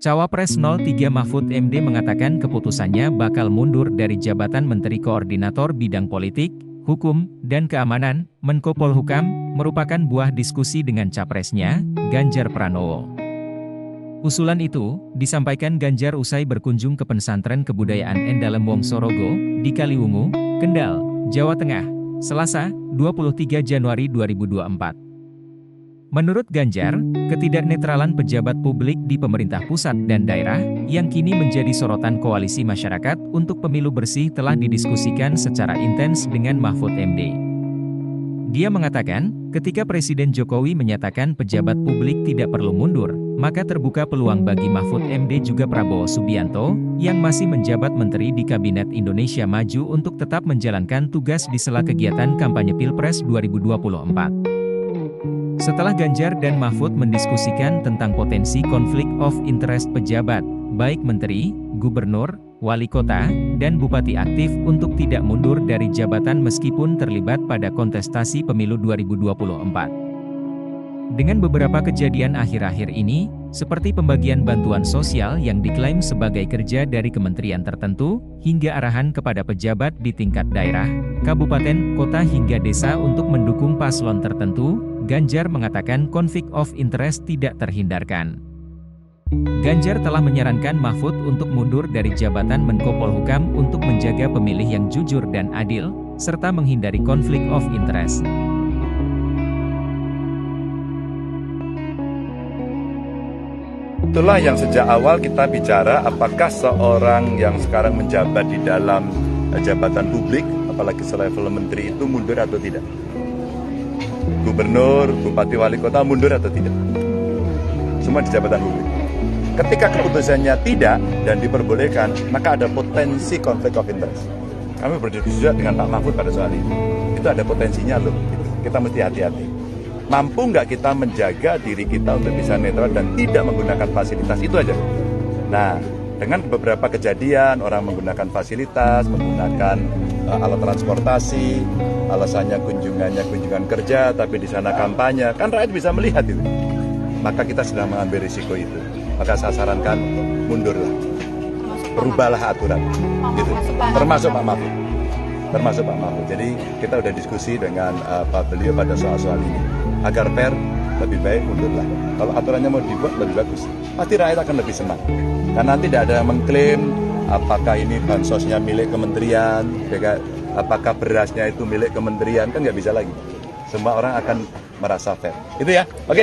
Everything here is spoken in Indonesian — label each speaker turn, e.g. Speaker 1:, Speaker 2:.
Speaker 1: Cawapres 03 Mahfud MD mengatakan keputusannya bakal mundur dari jabatan Menteri Koordinator Bidang Politik, Hukum, dan Keamanan, Menko Polhukam, merupakan buah diskusi dengan capresnya, Ganjar Pranowo. Usulan itu disampaikan Ganjar usai berkunjung ke Pesantren Kebudayaan Endalem Wongsorogo, di Kaliwungu, Kendal, Jawa Tengah, Selasa, 23 Januari 2024. Menurut Ganjar, ketidaknetralan pejabat publik di pemerintah pusat dan daerah, yang kini menjadi sorotan koalisi masyarakat untuk pemilu bersih telah didiskusikan secara intens dengan Mahfud MD. Dia mengatakan, ketika Presiden Jokowi menyatakan pejabat publik tidak perlu mundur, maka terbuka peluang bagi Mahfud MD juga Prabowo Subianto, yang masih menjabat menteri di Kabinet Indonesia Maju untuk tetap menjalankan tugas di sela kegiatan kampanye Pilpres 2024. Setelah Ganjar dan Mahfud mendiskusikan tentang potensi konflik of interest pejabat, baik menteri, gubernur, wali kota, dan bupati aktif untuk tidak mundur dari jabatan meskipun terlibat pada kontestasi pemilu 2024. Dengan beberapa kejadian akhir-akhir ini, seperti pembagian bantuan sosial yang diklaim sebagai kerja dari kementerian tertentu, hingga arahan kepada pejabat di tingkat daerah, kabupaten, kota hingga desa untuk mendukung paslon tertentu, Ganjar mengatakan konflik of interest tidak terhindarkan. Ganjar telah menyarankan Mahfud untuk mundur dari jabatan Menko Polhukam untuk menjaga pemilih yang jujur dan adil, serta menghindari konflik of interest.
Speaker 2: Itulah yang sejak awal kita bicara apakah seorang yang sekarang menjabat di dalam jabatan publik, apalagi selevel menteri itu mundur atau tidak. Gubernur, bupati, wali kota mundur atau tidak. Semua di jabatan publik. Ketika keputusannya tidak dan diperbolehkan, maka ada potensi konflik of interest. Kami berdiskusi juga dengan Pak Mahfud pada soal ini. Itu ada potensinya loh, gitu. Kita mesti hati-hati. Mampu nggak kita menjaga diri kita untuk bisa netral dan tidak menggunakan fasilitas, itu aja. Nah, dengan beberapa kejadian, orang menggunakan fasilitas, menggunakan alat transportasi, alasannya kunjungan kerja, tapi di sana kampanye, kan rakyat bisa melihat itu. Maka kita sedang mengambil risiko itu. Maka saya sarankan mundurlah, berubahlah aturan, gitu. Termasuk Pak Mahfud. Jadi kita udah diskusi dengan Pak beliau pada soal-soal ini. Agar fair, lebih baik mundurlah. Kalau aturannya mau dibuat lebih bagus, pasti rakyat akan lebih senang. Karena tidak ada yang mengklaim apakah ini bansosnya milik kementerian, apakah berasnya itu milik kementerian, kan nggak bisa lagi. Semua orang akan merasa fair. Itu ya, oke.